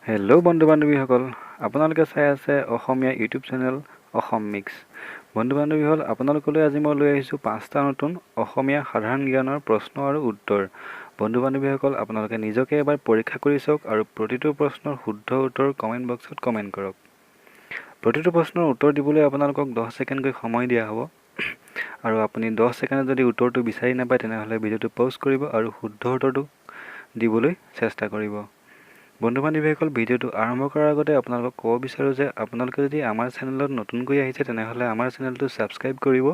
Hello' বন্ধু বান্ধৱীসকল, আপোনালোকে চাই আছে অসমীয়া ইউটিউব চেনেল অসম মিক্স। বন্ধু বান্ধৱীসকল, আপোনালোকলৈ আজি মই লৈ আহিছোঁ 5টা নতুন অসমীয়া সাধাৰণ জ্ঞানৰ প্ৰশ্ন আৰু উত্তৰ। বন্ধু বান্ধৱীসকল, আপোনালোকে নিজকে এবাৰ পৰীক্ষা কৰি চাওক আৰু প্ৰতিটো প্ৰশ্নৰ শুদ্ধ উত্তৰ কমেণ্ট বক্সত কমেণ্ট কৰক। প্ৰতিটো প্ৰশ্নৰ উত্তৰ দিবলৈ আপোনালোকক 10 ছেকেণ্ডকৈ সময় দিয়া হ'ব আৰু আপুনি 10 ছেকেণ্ডত যদি উত্তৰটো বিচাৰি নাপায় তেনেহ'লে ভিডিঅ'টো পজ কৰিব আৰু শুদ্ধ উত্তৰটো দিবলৈ চেষ্টা কৰিব। বন্ধু বান্ধৱীসকল, ভিডিঅ'টো আৰম্ভ কৰাৰ আগতে আপোনালোকক ক'ব বিচাৰোঁ যে আপোনালোকে যদি আমাৰ চেনেলত নতুনকৈ আহিছে তেনেহ'লে আমাৰ চেনেলটো ছাবস্ক্ৰাইব কৰিব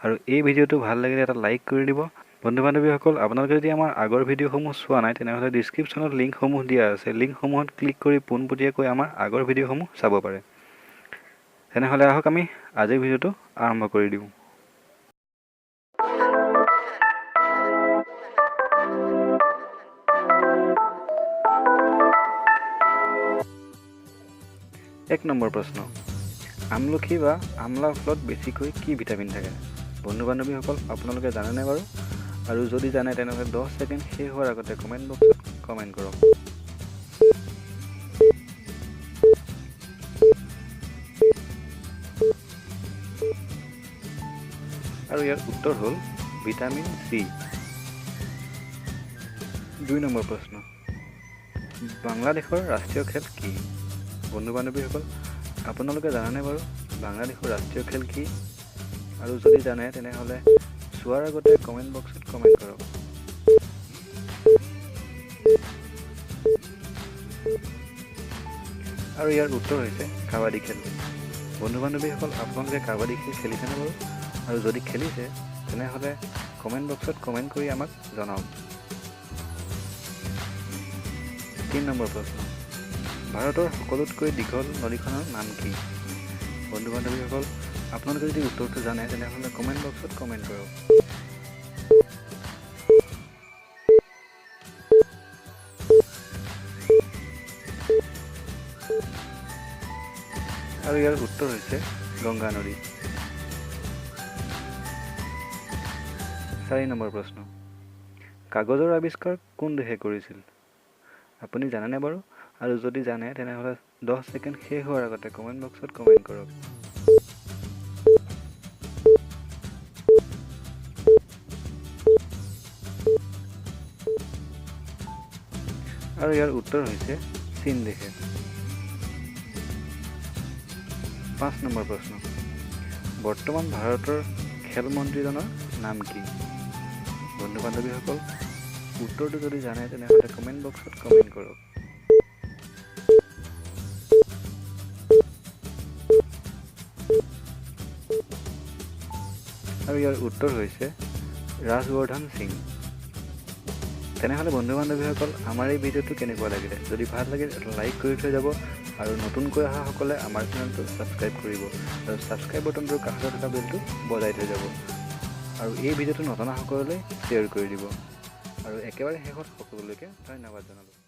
আৰু এই ভিডিঅ'টো ভাল লাগিলে এটা লাইক কৰি দিব। বন্ধু বান্ধৱীসকল, আপোনালোকে যদি আমাৰ আগৰ ভিডিঅ'সমূহ চোৱা নাই তেনেহ'লে ডিছক্ৰিপশ্যনত লিংকসমূহ দিয়া আছে। লিংকসমূহত ক্লিক কৰি পোনপটীয়াকৈ আমাৰ আগৰ ভিডিঅ'সমূহ চাব পাৰে। তেনেহ'লে আহক আমি আজিৰ ভিডিঅ'টো আৰম্ভ কৰি দিওঁ। এক নম্বৰ প্ৰশ্ন, আমলখি বা আমলা ফলত বেছিকৈ কি ভিটামিন থাকে? বন্ধু বান্ধৱীসকল, আপোনালোকে জানেনে বাৰু? আৰু যদি জানে তেনেহ'লে 10 ছেকেণ্ড শেষ হোৱাৰ আগতে কমেণ্ট বক্সত কমেণ্ট কৰক। আৰু ইয়াৰ উত্তৰ হ'ল ভিটামিন চি। 2 নম্বৰ প্ৰশ্ন, বাংলাদেশৰ ৰাষ্ট্ৰীয় খেল কি? বন্ধু বান্ধৱীসকল, আপোনালোকে জানেনে বাৰু বাংলাদেশৰ ৰাষ্ট্ৰীয় খেল কি? আৰু যদি জানে তেনেহ'লে চোৱাৰ আগতে কমেণ্ট বক্সত কমেণ্ট কৰক। আৰু ইয়াৰ উত্তৰ হৈছে কাবাডী খেল। বন্ধু বান্ধৱীসকল, আপোনালোকে কাবাডী খেল খেলিছেনে বাৰু? আৰু যদি খেলিছে তেনেহ'লে কমেণ্ট বক্সত কমেণ্ট কৰি আমাক জনাওক। 3 নম্বৰ প্ৰশ্ন, ভাৰতৰ সকলোতকৈ দীঘল নদীখনৰ নাম কি? বন্ধু বান্ধৱীসকল, আপোনালোকে যদি উত্তৰটো জানে তেনেহ'লে কমেণ্ট বক্সত কমেণ্ট কৰক। আৰু ইয়াৰ উত্তৰ হৈছে গংগা নদী। 4 নম্বৰ প্ৰশ্ন, কাগজৰ আৱিষ্কাৰ কোন দেশে কৰিছিল? আপুনি জানেনে বাৰু? আৰু যদি জানে তেনেহ'লে 10 ছেকেণ্ড শেষ হোৱাৰ আগতে কমেণ্ট বক্সত কমেণ্ট কৰক। আৰু ইয়াৰ উত্তৰ হৈছে চীন দেশে। 5 নম্বৰ প্ৰশ্ন, বৰ্তমান ভাৰতৰ খেল মন্ত্ৰীজনৰ নাম কি? বন্ধু বান্ধৱীসকল, উত্তৰটো যদি জানে তেনেহ'লে কমেণ্ট বক্সত কমেণ্ট কৰক। আৰু ইয়াৰ উত্তৰ হৈছে ৰাজৱৰ্ধন সিং। তেনেহ'লে বন্ধু বান্ধৱীসকল, আমাৰ এই ভিডিঅ'টো কেনেকুৱা লাগিলে? যদি ভাল লাগিল লাইক কৰি থৈ যাব আৰু নতুনকৈ অহাসকলে আমাৰ চেনেলটো ছাবস্ক্ৰাইব কৰিব আৰু ছাবস্ক্ৰাইব বটনটোৰ কাষতে থকা বেলটো বজাই থৈ যাব আৰু এই ভিডিঅ'টো নজনাসকললৈ শ্বেয়াৰ কৰি দিব। আৰু একেবাৰে শেষত সকলোলৈকে ধন্যবাদ জনালোঁ।